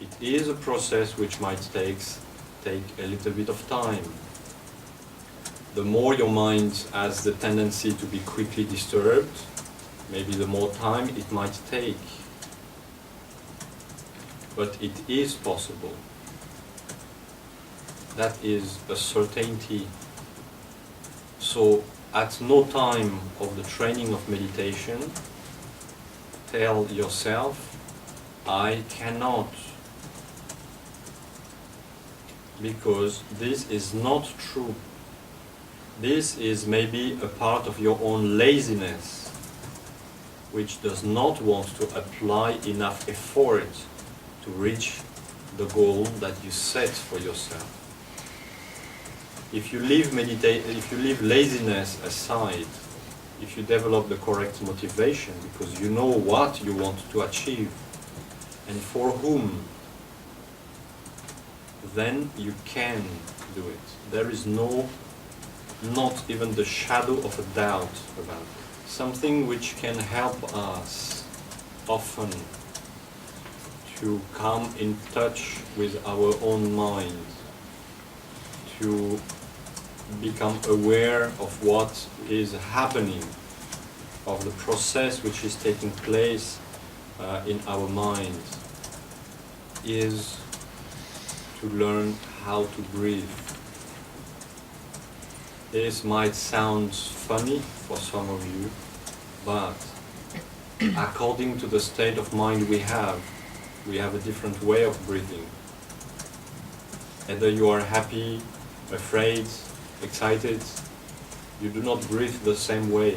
It is a process which might take a little bit of time. The more your mind has the tendency to be quickly disturbed, maybe the more time it might take. But it is possible. That is a certainty. So at no time of the training of meditation, tell yourself, I cannot. Because this is not true. This is maybe a part of your own laziness, which does not want to apply enough effort to reach the goal that you set for yourself. If you leave laziness aside, if you develop the correct motivation, because you know what you want to achieve and for whom, then you can do it. There is not even the shadow of a doubt about it. Something which can help us often to come in touch with our own mind, to become aware of what is happening, of the process which is taking place in our mind, is to learn how to breathe. This might sound funny for some of you, but according to the state of mind we have a different way of breathing. Either you are happy, afraid, excited, you do not breathe the same way.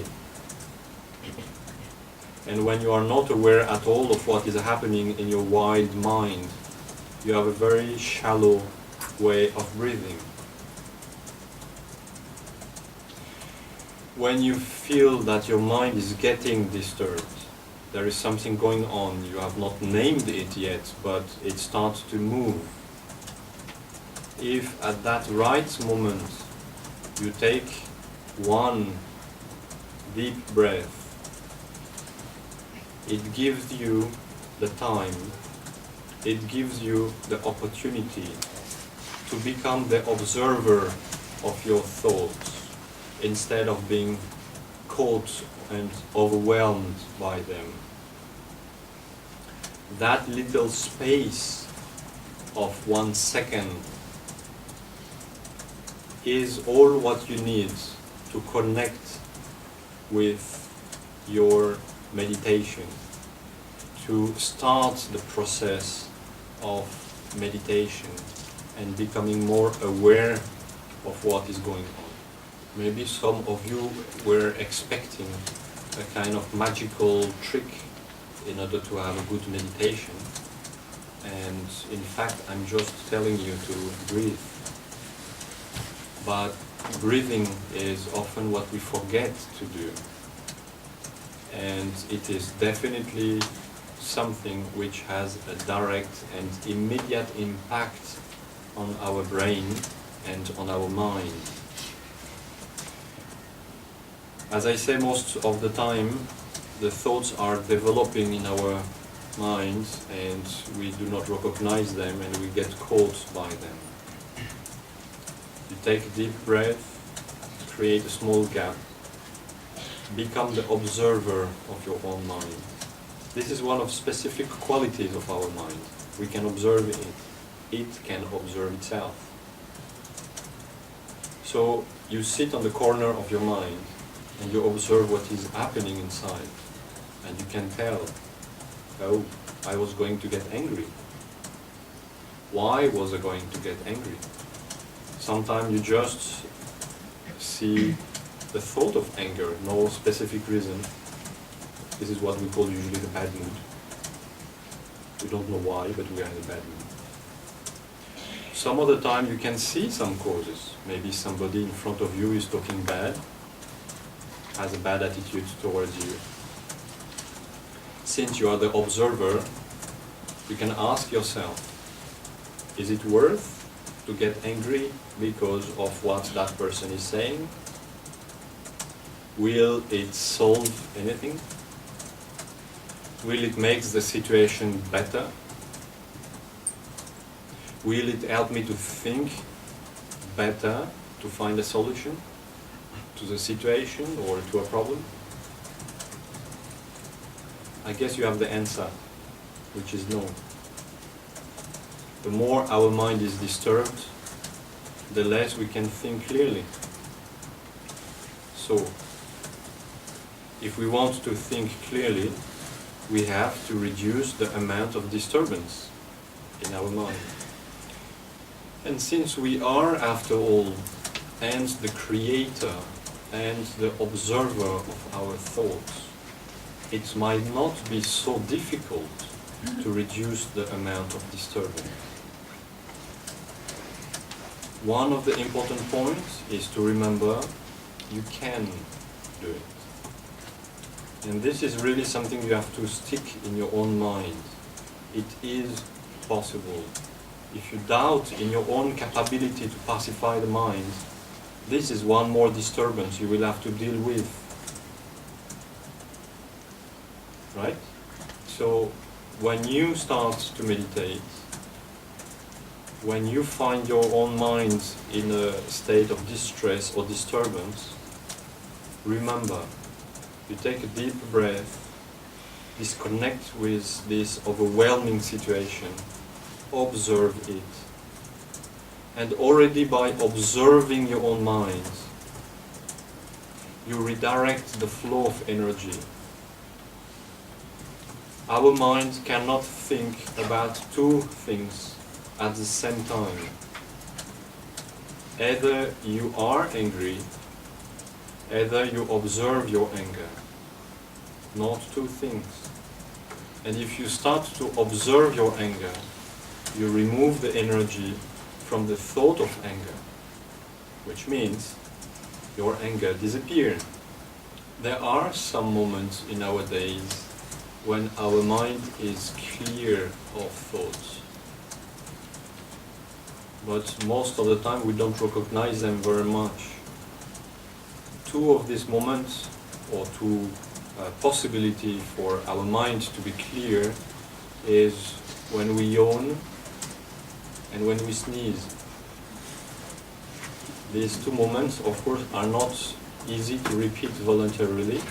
And when you are not aware at all of what is happening in your wide mind, you have a very shallow way of breathing. When you feel that your mind is getting disturbed, there is something going on, you have not named it yet, but it starts to move. If at that right moment you take one deep breath, it gives you the time, it gives you the opportunity to become the observer of your thoughts instead of being caught and overwhelmed by them. That little space of 1 second is all what you need to connect with your meditation, to start the process of meditation and becoming more aware of what is going on. Maybe some of you were expecting a kind of magical trick in order to have a good meditation, and in fact I'm just telling you to breathe. But breathing is often what we forget to do, and it is definitely something which has a direct and immediate impact on our brain and on our mind. As I say, most of the time the thoughts are developing in our minds and we do not recognize them and we get caught by them. You take a deep breath, create a small gap, become the observer of your own mind. This is one of specific qualities of our mind. We can observe it. It can observe itself. So you sit on the corner of your mind and you observe what is happening inside. And you can tell, oh, I was going to get angry. Why was I going to get angry? Sometimes you just see the thought of anger, no specific reason. This is what we call usually the bad mood. We don't know why, but we are in a bad mood. Some other time you can see some causes. Maybe somebody in front of you is talking bad, has a bad attitude towards you. Since you are the observer, you can ask yourself, is it worth to get angry because of what that person is saying? Will it solve anything? Will it make the situation better? Will it help me to think better, to find a solution to the situation or to a problem? I guess you have the answer, which is no. The more our mind is disturbed, the less we can think clearly. So, if we want to think clearly, we have to reduce the amount of disturbance in our mind. And since we are, after all, and the creator and the observer of our thoughts, it might not be so difficult to reduce the amount of disturbance. One of the important points is to remember you can do it. And this is really something you have to stick in your own mind. It is possible. If you doubt in your own capability to pacify the mind, this is one more disturbance you will have to deal with. Right? So, when you start to meditate, when you find your own mind in a state of distress or disturbance, remember, you take a deep breath, disconnect with this overwhelming situation, observe it. And already by observing your own mind, you redirect the flow of energy. Our mind cannot think about two things at the same time. Either you are angry, either you observe your anger. Not two things. And if you start to observe your anger, you remove the energy from the thought of anger, which means your anger disappears. There are some moments in our days when our mind is clear of thoughts. But most of the time we don't recognize them very much. Two of these moments, or two possibility for our mind to be clear, is when we yawn and when we sneeze. These two moments, of course, are not easy to repeat voluntarily.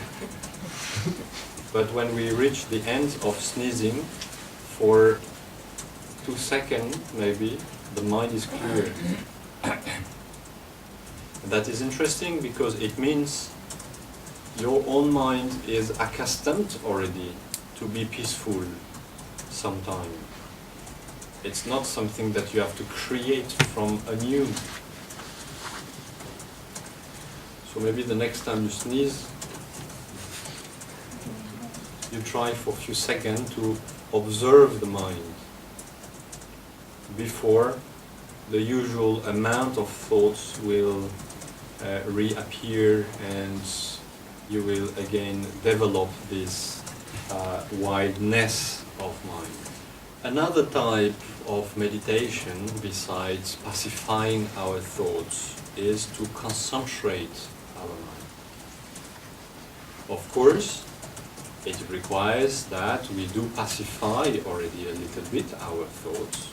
But when we reach the end of sneezing, for 2 seconds maybe, the mind is clear. That is interesting because it means your own mind is accustomed already to be peaceful sometime. It's not something that you have to create from anew. So maybe the next time you sneeze, you try for a few seconds to observe the mind before the usual amount of thoughts will reappear and you will again develop this wideness of mind. Another type of meditation, besides pacifying our thoughts, is to concentrate our mind. Of course, it requires that we do pacify already a little bit our thoughts,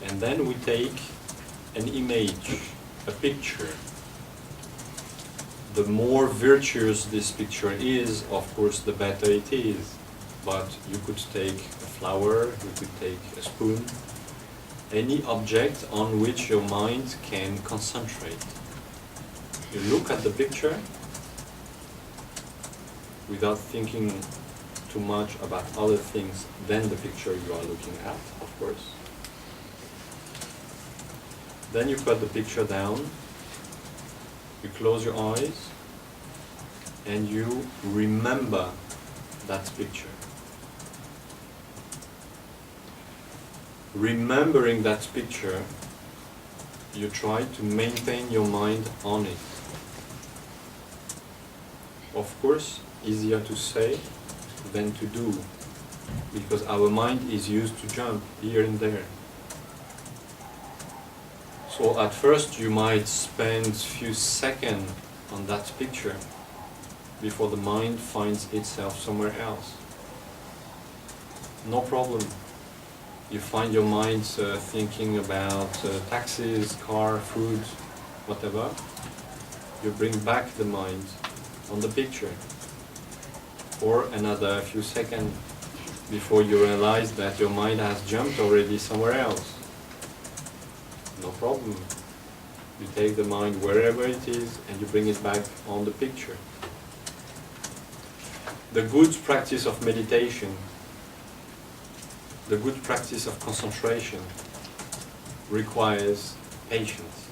and then we take an image, a picture. The more virtuous this picture is, of course, the better it is. But you could take a flower, you could take a spoon, any object on which your mind can concentrate. You look at the picture without thinking too much about other things than the picture you are looking at, of course. Then you put the picture down, you close your eyes, and you remember that picture. Remembering that picture, you try to maintain your mind on it. Of course, easier to say than to do, because our mind is used to jump here and there. So at first you might spend a few seconds on that picture before the mind finds itself somewhere else. No problem. you find your mind thinking about taxis, car, food, whatever, you bring back the mind on the picture for another few seconds before you realize that your mind has jumped already somewhere else. No problem. You take the mind wherever it is and you bring it back on the picture. The good practice of meditation, the good practice of concentration requires patience.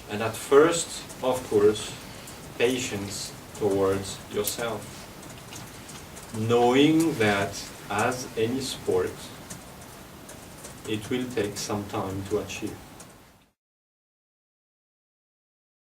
And at first, of course, patience towards yourself. Knowing that, as any sport, it will take some time to achieve.